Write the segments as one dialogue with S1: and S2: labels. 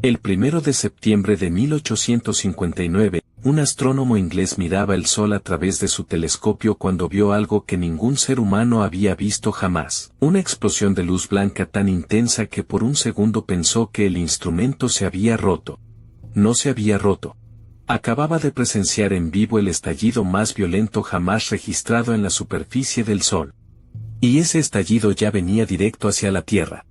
S1: El 1 de septiembre de 1859, un astrónomo inglés miraba el sol a través de su telescopio cuando vio algo que ningún ser humano había visto jamás. Una explosión de luz blanca tan intensa que por un segundo pensó que el instrumento se había roto. No se había roto. Acababa de presenciar en vivo el estallido más violento jamás registrado en la superficie del sol. Y ese estallido ya venía directo hacia la Tierra.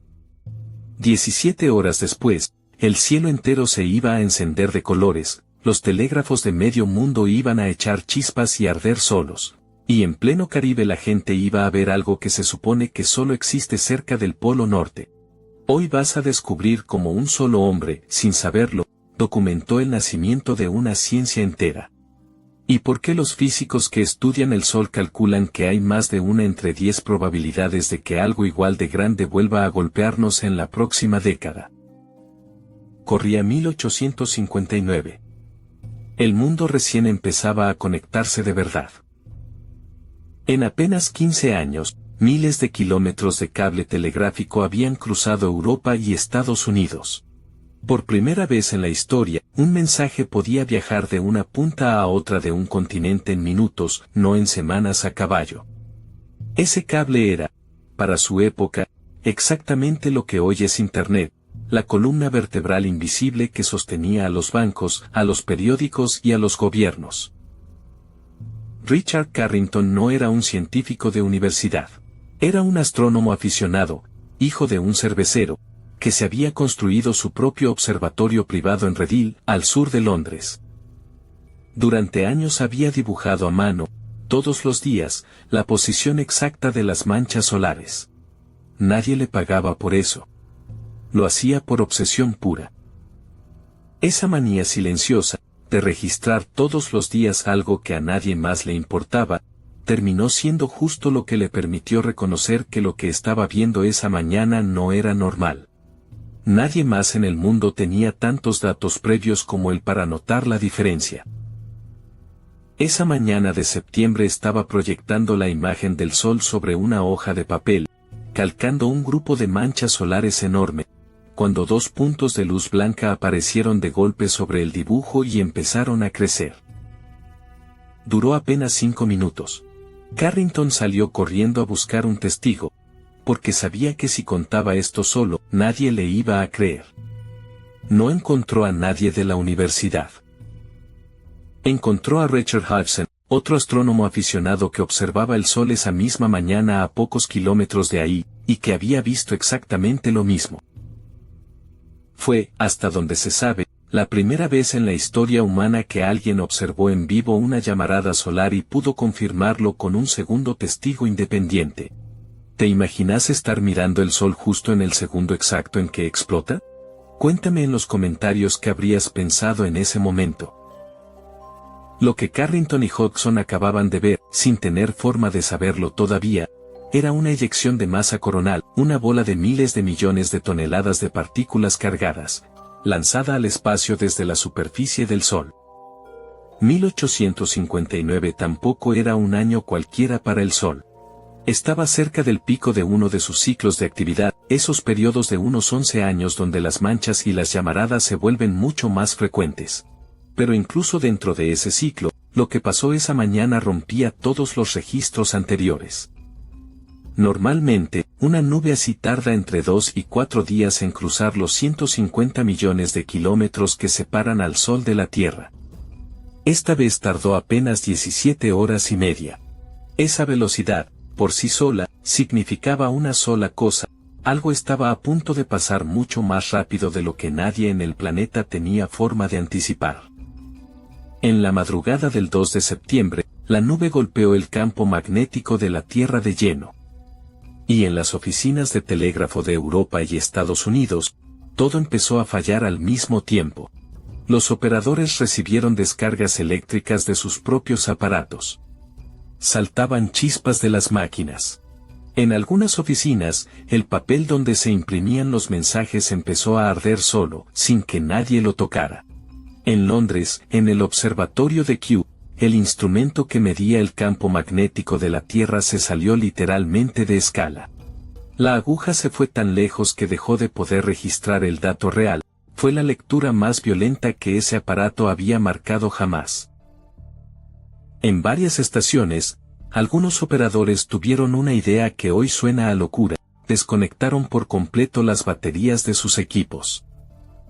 S1: 17 horas después, el cielo entero se iba a encender de colores, los telégrafos de medio mundo iban a echar chispas y arder solos, y en pleno Caribe la gente iba a ver algo que se supone que solo existe cerca del Polo Norte. Hoy vas a descubrir cómo un solo hombre, sin saberlo, documentó el nacimiento de una ciencia entera. ¿Y por qué los físicos que estudian el Sol calculan que hay más de 1 entre 10 probabilidades de que algo igual de grande vuelva a golpearnos en la próxima década? Corría 1859. El mundo recién empezaba a conectarse de verdad. En apenas 15 años, miles de kilómetros de cable telegráfico habían cruzado Europa y Estados Unidos. Por primera vez en la historia, un mensaje podía viajar de una punta a otra de un continente en minutos, no en semanas a caballo. Ese cable era, para su época, exactamente lo que hoy es Internet, la columna vertebral invisible que sostenía a los bancos, a los periódicos y a los gobiernos. Richard Carrington no era un científico de universidad. Era un astrónomo aficionado, hijo de un cervecero, que se había construido su propio observatorio privado en Reading, al sur de Londres. Durante años había dibujado a mano, todos los días, la posición exacta de las manchas solares. Nadie le pagaba por eso. Lo hacía por obsesión pura. Esa manía silenciosa, de registrar todos los días algo que a nadie más le importaba, terminó siendo justo lo que le permitió reconocer que lo que estaba viendo esa mañana no era normal. Nadie más en el mundo tenía tantos datos previos como él para notar la diferencia. Esa mañana de septiembre estaba proyectando la imagen del sol sobre una hoja de papel, calcando un grupo de manchas solares enorme, cuando 2 puntos de luz blanca aparecieron de golpe sobre el dibujo y empezaron a crecer. Duró apenas 5 minutos. Carrington salió corriendo a buscar un testigo, porque sabía que si contaba esto solo, nadie le iba a creer. No encontró a nadie de la universidad. Encontró a Richard Hodgson, otro astrónomo aficionado que observaba el sol esa misma mañana a pocos kilómetros de ahí, y que había visto exactamente lo mismo. Fue, hasta donde se sabe, la primera vez en la historia humana que alguien observó en vivo una llamarada solar y pudo confirmarlo con un segundo testigo independiente. ¿Te imaginas estar mirando el sol justo en el segundo exacto en que explota? Cuéntame en los comentarios qué habrías pensado en ese momento. Lo que Carrington y Hodgson acababan de ver, sin tener forma de saberlo todavía, era una eyección de masa coronal, una bola de miles de millones de toneladas de partículas cargadas, lanzada al espacio desde la superficie del Sol. 1859 tampoco era un año cualquiera para el Sol. Estaba cerca del pico de uno de sus ciclos de actividad, esos periodos de unos 11 años donde las manchas y las llamaradas se vuelven mucho más frecuentes. Pero incluso dentro de ese ciclo, lo que pasó esa mañana rompía todos los registros anteriores. Normalmente, una nube así tarda entre 2 y 4 días en cruzar los 150 millones de kilómetros que separan al Sol de la Tierra. Esta vez tardó apenas 17 horas y media. Esa velocidad, por sí sola, significaba una sola cosa: algo estaba a punto de pasar mucho más rápido de lo que nadie en el planeta tenía forma de anticipar. En la madrugada del 2 de septiembre, la nube golpeó el campo magnético de la Tierra de lleno. Y en las oficinas de telégrafo de Europa y Estados Unidos, todo empezó a fallar al mismo tiempo. Los operadores recibieron descargas eléctricas de sus propios aparatos. Saltaban chispas de las máquinas. En algunas oficinas, el papel donde se imprimían los mensajes empezó a arder solo, sin que nadie lo tocara. En Londres, en el observatorio de Kew, el instrumento que medía el campo magnético de la Tierra se salió literalmente de escala. La aguja se fue tan lejos que dejó de poder registrar el dato real, fue la lectura más violenta que ese aparato había marcado jamás. En varias estaciones, algunos operadores tuvieron una idea que hoy suena a locura: desconectaron por completo las baterías de sus equipos.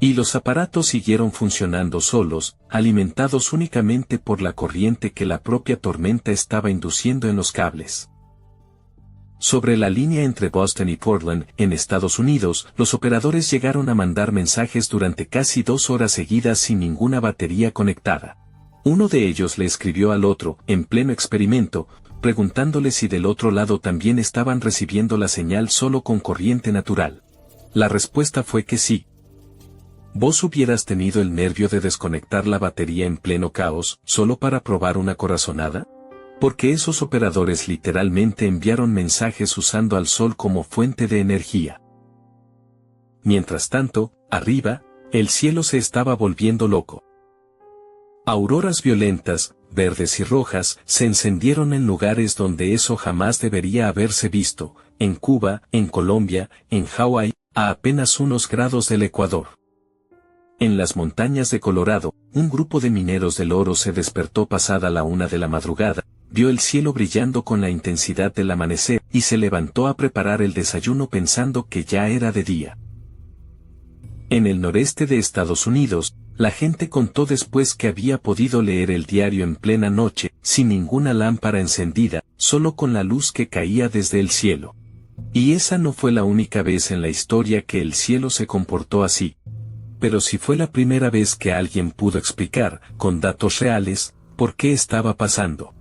S1: Y los aparatos siguieron funcionando solos, alimentados únicamente por la corriente que la propia tormenta estaba induciendo en los cables. Sobre la línea entre Boston y Portland, en Estados Unidos, los operadores llegaron a mandar mensajes durante casi 2 horas seguidas sin ninguna batería conectada. Uno de ellos le escribió al otro, en pleno experimento, preguntándole si del otro lado también estaban recibiendo la señal solo con corriente natural. La respuesta fue que sí. ¿Vos hubieras tenido el nervio de desconectar la batería en pleno caos, solo para probar una corazonada? Porque esos operadores literalmente enviaron mensajes usando al sol como fuente de energía. Mientras tanto, arriba, el cielo se estaba volviendo loco. Auroras violentas, verdes y rojas, se encendieron en lugares donde eso jamás debería haberse visto: en Cuba, en Colombia, en Hawái, a apenas unos grados del Ecuador. En las montañas de Colorado, un grupo de mineros del oro se despertó pasada la 1 de la madrugada, vio el cielo brillando con la intensidad del amanecer, y se levantó a preparar el desayuno pensando que ya era de día. En el noreste de Estados Unidos, la gente contó después que había podido leer el diario en plena noche, sin ninguna lámpara encendida, solo con la luz que caía desde el cielo. Y esa no fue la única vez en la historia que el cielo se comportó así. Pero sí fue la primera vez que alguien pudo explicar, con datos reales, por qué estaba pasando.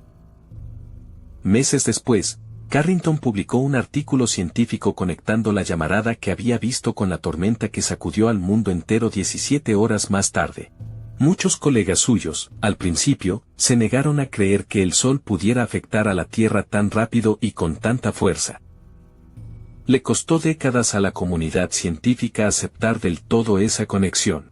S1: Meses después, Carrington publicó un artículo científico conectando la llamarada que había visto con la tormenta que sacudió al mundo entero 17 horas más tarde. Muchos colegas suyos, al principio, se negaron a creer que el sol pudiera afectar a la Tierra tan rápido y con tanta fuerza. Le costó décadas a la comunidad científica aceptar del todo esa conexión.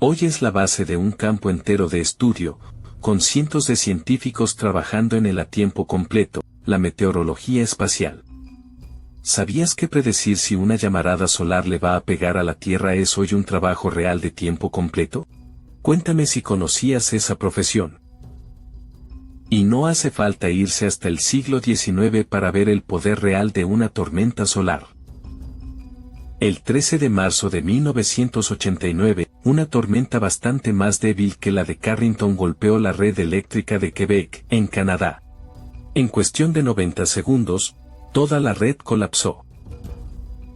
S1: Hoy es la base de un campo entero de estudio, con cientos de científicos trabajando en él a tiempo completo: la meteorología espacial. ¿Sabías que predecir si una llamarada solar le va a pegar a la Tierra es hoy un trabajo real de tiempo completo? Cuéntame si conocías esa profesión. Y no hace falta irse hasta el siglo XIX para ver el poder real de una tormenta solar. El 13 de marzo de 1989, una tormenta bastante más débil que la de Carrington golpeó la red eléctrica de Quebec, en Canadá. En cuestión de 90 segundos, toda la red colapsó.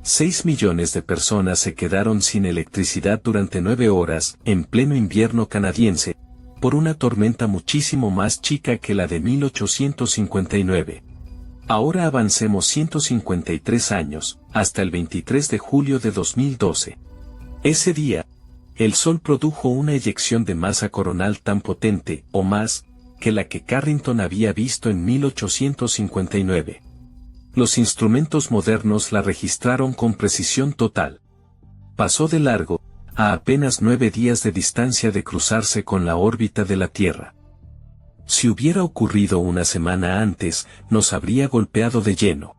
S1: 6 millones de personas se quedaron sin electricidad durante 9 horas, en pleno invierno canadiense, por una tormenta muchísimo más chica que la de 1859. Ahora avancemos 153 años, hasta el 23 de julio de 2012. Ese día, el Sol produjo una eyección de masa coronal tan potente, o más, que la que Carrington había visto en 1859. Los instrumentos modernos la registraron con precisión total. Pasó de largo, a apenas 9 días de distancia de cruzarse con la órbita de la Tierra. Si hubiera ocurrido una semana antes, nos habría golpeado de lleno.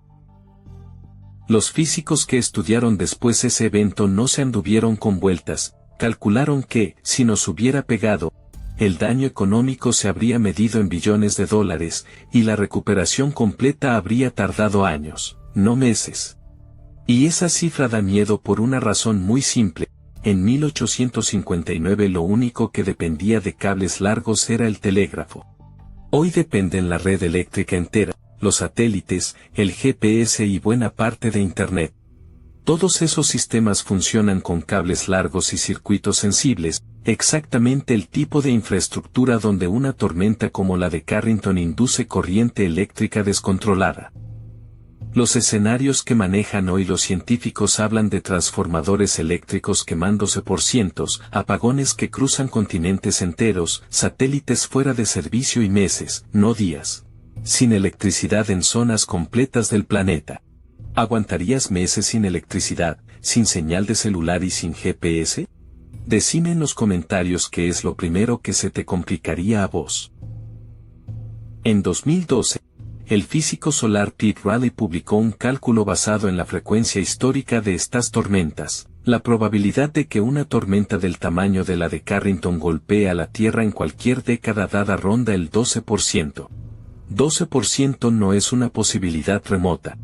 S1: Los físicos que estudiaron después ese evento no se anduvieron con vueltas, calcularon que, si nos hubiera pegado, el daño económico se habría medido en billones de dólares, y la recuperación completa habría tardado años, no meses. Y esa cifra da miedo por una razón muy simple: en 1859 lo único que dependía de cables largos era el telégrafo. Hoy dependen la red eléctrica entera, los satélites, el GPS y buena parte de Internet. Todos esos sistemas funcionan con cables largos y circuitos sensibles, exactamente el tipo de infraestructura donde una tormenta como la de Carrington induce corriente eléctrica descontrolada. Los escenarios que manejan hoy los científicos hablan de transformadores eléctricos quemándose por cientos, apagones que cruzan continentes enteros, satélites fuera de servicio y meses, no días, sin electricidad en zonas completas del planeta. ¿Aguantarías meses sin electricidad, sin señal de celular y sin GPS? Decime en los comentarios qué es lo primero que se te complicaría a vos. En 2012, el físico solar Pete Raleigh publicó un cálculo basado en la frecuencia histórica de estas tormentas, La probabilidad de que una tormenta del tamaño de la de Carrington golpee a la Tierra en cualquier década dada ronda el 12%. 12% no es una posibilidad remota.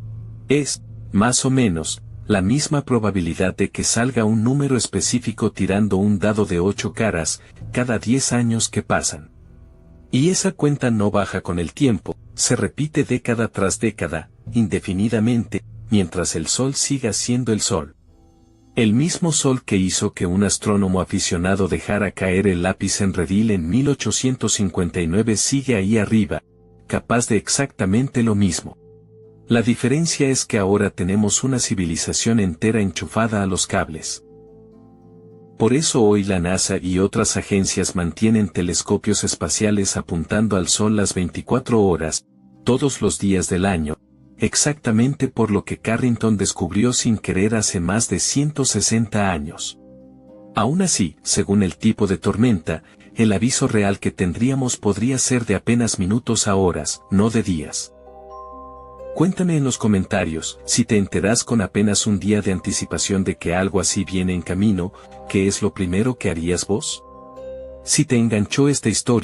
S1: Es, más o menos, la misma probabilidad de que salga un número específico tirando un dado de 8 caras, cada 10 años que pasan. Y esa cuenta no baja con el tiempo, se repite década tras década, indefinidamente, mientras el Sol siga siendo el Sol. El mismo Sol que hizo que un astrónomo aficionado dejara caer el lápiz en redil en 1859 sigue ahí arriba, capaz de exactamente lo mismo. La diferencia es que ahora tenemos una civilización entera enchufada a los cables. Por eso hoy la NASA y otras agencias mantienen telescopios espaciales apuntando al Sol las 24 horas, todos los días del año, exactamente por lo que Carrington descubrió sin querer hace más de 160 años. Aún así, según el tipo de tormenta, el aviso real que tendríamos podría ser de apenas minutos a horas, no de días. Cuéntame en los comentarios, si te enteras con apenas un día de anticipación de que algo así viene en camino, ¿qué es lo primero que harías vos? Si te enganchó esta historia,